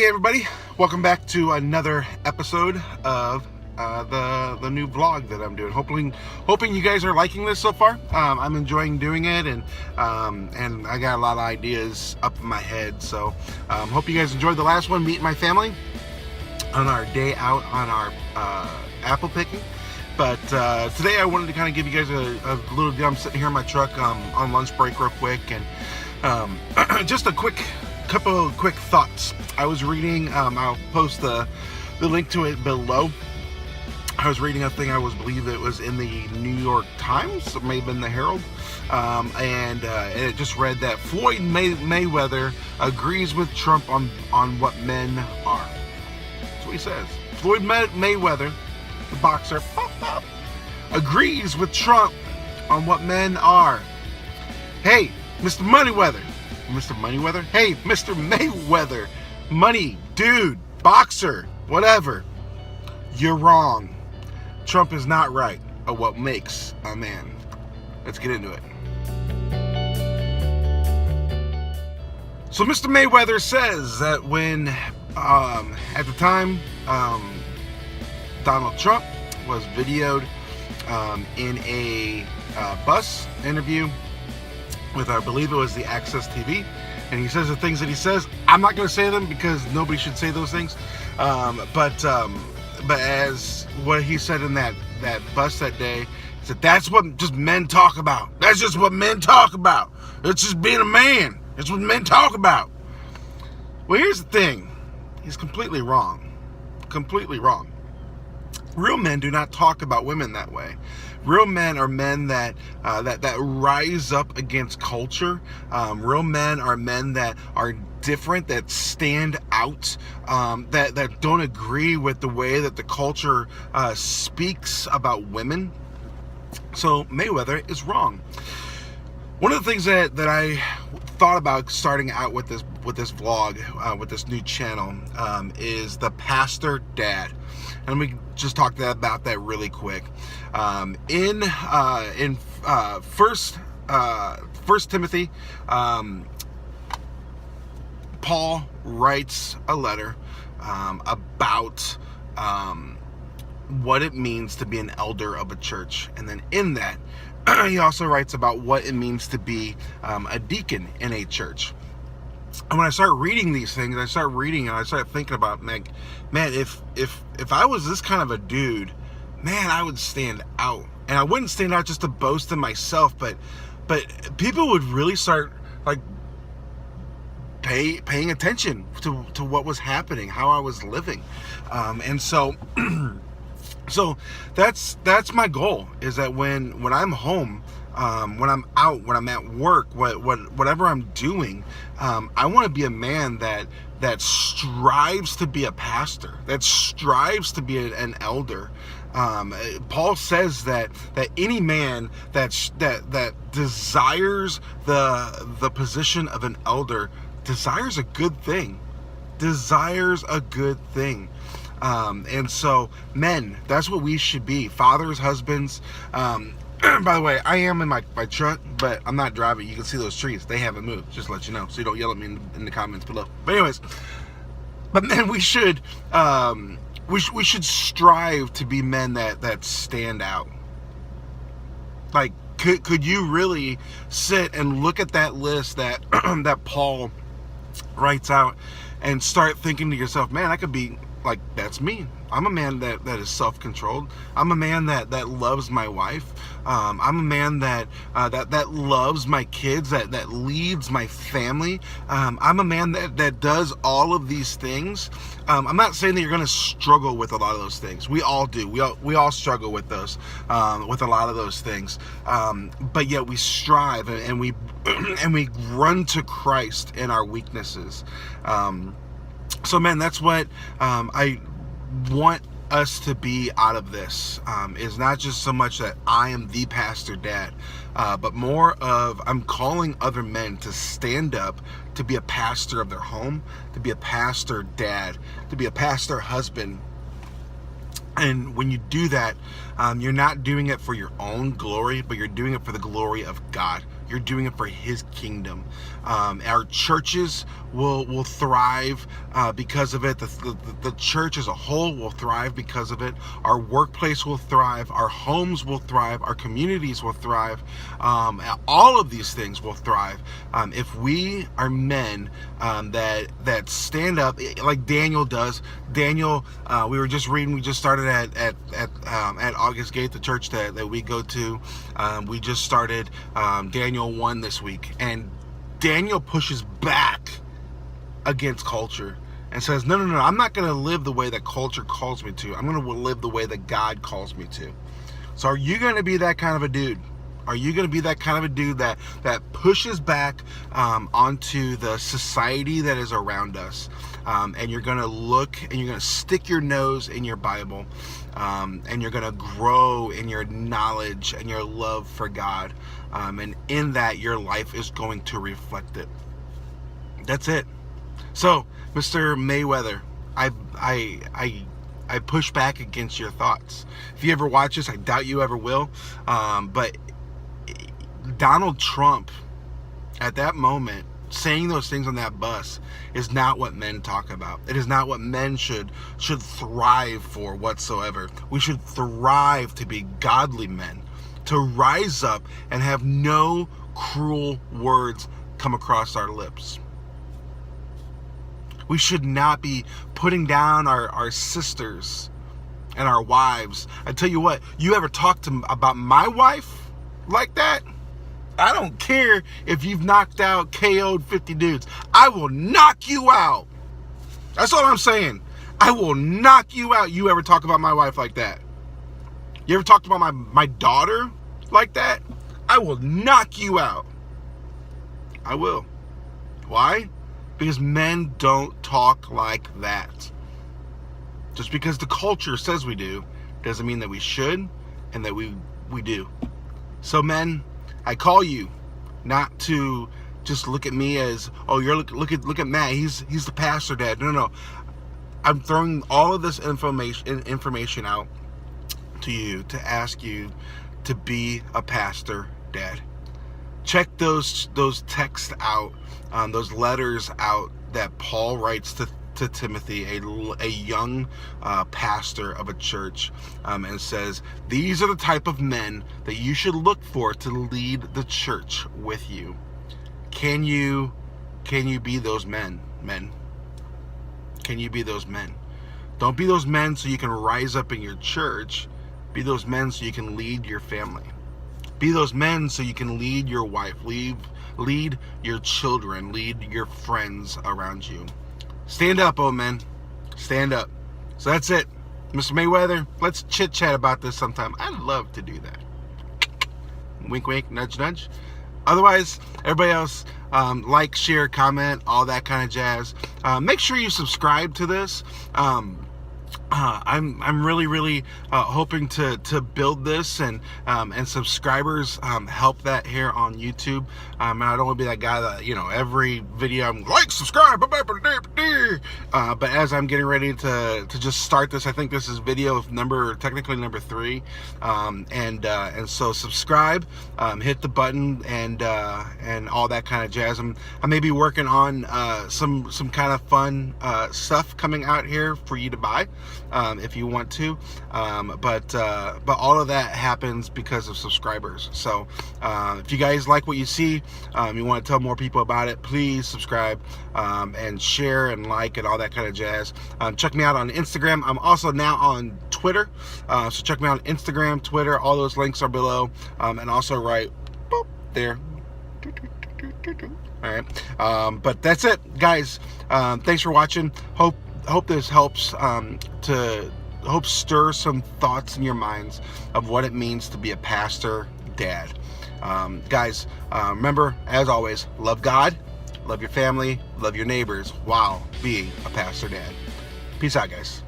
Hey everybody, welcome back to another episode of the new vlog that I'm doing. Hoping you guys are liking this so far. I'm enjoying doing it, and I got a lot of ideas up in my head. So hope you guys enjoyed the last one, meeting my family on our day out on our apple picking. But today I wanted to kind of give you guys a little deal. I'm sitting here in my truck on lunch break real quick, and just a couple of quick thoughts. I was reading, I'll post the link to it below. I was reading a thing, I believe it was in the New York Times, it may have been the Herald, and it just read that Floyd Mayweather agrees with Trump on what men are. That's what he says. Floyd Mayweather, the boxer, agrees with Trump on what men are. Hey, Mr. Moneyweather. Hey, Mr. Mayweather. Money, dude, boxer, whatever. You're wrong. Trump is not right at what makes a man. Let's get into it. So Mr. Mayweather says that when, at the time, Donald Trump was videoed in a bus interview with, I believe it was the Access TV, and he says the things that he says. I'm not going to say them because nobody should say those things, but as what he said in that bus that day, he said that's what just men talk about. That's just what men talk about. It's just being a man. It's what men talk about. Well, here's the thing. He's completely wrong. Completely wrong. Real men do not talk about women that way. Real men are men that rise up against culture. Real men are men that are different, that stand out, that don't agree with the way that the culture speaks about women. So Mayweather is wrong. One of the things that I thought about starting out with this vlog, with this new channel, is the pastor dad. And we just talk about that really quick. In First Timothy, Paul writes a letter about what it means to be an elder of a church, and then in that, he also writes about what it means to be a deacon in a church. And when I start reading these things, I start thinking about, man, if I was this kind of a dude, man, I would stand out. And I wouldn't stand out just to boast in myself, but people would really start like paying attention to what was happening, how I was living, and so so that's my goal, is that when I'm home, when I'm out, when I'm at work, whatever I'm doing, I want to be a man that strives to be a pastor, that strives to be an elder. Paul says that any man that desires the position of an elder desires a good thing. And so, men, that's what we should be. Fathers, husbands. By the way, I am in my truck, but I'm not driving. You can see those trees. They haven't moved, just to let you know, so you don't yell at me in the comments below. But anyways, men, we should strive to be men that stand out. Like, could you really sit and look at that list that that Paul writes out and start thinking to yourself, man, I could be like, that's me. I'm a man that is self-controlled. I'm a man that loves my wife. I'm a man that loves my kids, that leads my family. I'm a man that does all of these things. I'm not saying that you're going to struggle with a lot of those things. We all do. We all struggle with those, with a lot of those things. But yet we strive and we run to Christ in our weaknesses. So man, that's what I want us to be out of this, is not just so much that I am the pastor dad, but more of I'm calling other men to stand up, to be a pastor of their home, to be a pastor dad, to be a pastor husband. And when you do that, you're not doing it for your own glory, but you're doing it for the glory of God. You're doing it for His kingdom. Our churches will thrive because of it. The church as a whole will thrive because of it. Our workplace will thrive. Our homes will thrive. Our communities will thrive. All of these things will thrive if we are men that stand up like Daniel does. Daniel, we were just reading. We just started at August Gate, the church that we go to. We just started Daniel 1 this week, and Daniel pushes back against culture and says, no, I'm not going to live the way that culture calls me to. I'm going to live the way that God calls me to. So are you going to be that kind of a dude? Are you going to be that kind of a dude that pushes back onto the society that is around us? And you're going to look and you're going to stick your nose in your Bible, and you're going to grow in your knowledge and your love for God. And in that, your life is going to reflect it. That's it. So, Mr. Mayweather, I push back against your thoughts. If you ever watch this, I doubt you ever will. But Donald Trump, at that moment, saying those things on that bus is not what men talk about. It is not what men should thrive for whatsoever. We should thrive to be godly men, to rise up and have no cruel words come across our lips. We should not be putting down our sisters and our wives. I tell you what, you ever talk about my wife like that? I don't care if you've knocked out, KO'd 50 dudes. I will knock you out. That's all I'm saying. I will knock you out. You ever talk about my wife like that? You ever talked about my daughter like that? I will knock you out. I will. Why? Because men don't talk like that. Just because the culture says we do doesn't mean that we should and that we do. So men, I call you not to just look at me as, oh, you're look at Matt. He's the pastor dad. No. I'm throwing all of this information out to you to ask you to be a pastor dad. Check those texts out, those letters out that Paul writes to Timothy, a young pastor of a church, and says, these are the type of men that you should look for to lead the church with you. Can you be those men? Can you be those men? Don't be those men so you can rise up in your church. Be those men so you can lead your family. Be those men so you can lead your wife, lead your children, lead your friends around you. Stand up, oh men. Stand up. So that's it. Mr. Mayweather, let's chit-chat about this sometime. I'd love to do that. Wink, wink, nudge, nudge. Otherwise, everybody else, like, share, comment, all that kind of jazz. Make sure you subscribe to this. I'm really hoping to build this and subscribers help that here on YouTube. And I don't want to be that guy that, every video I'm like, subscribe, but as I'm getting ready to just start this, I think this is video technically number 3, and so subscribe, hit the button, and all that kind of jazz. I may be working on some kind of fun stuff coming out here for you to buy. If you want to, but all of that happens because of subscribers. So if you guys like what you see, you want to tell more people about it, please subscribe and share and like and all that kind of jazz. Check me out on Instagram. I'm also now on Twitter, so check me out on Instagram, Twitter. All those links are below, and also right there. All right, but that's it, guys. Thanks for watching. Hope this helps to stir some thoughts in your minds of what it means to be a pastor dad. Guys, remember, as always, love God, love your family, love your neighbors while being a pastor dad. Peace out, guys.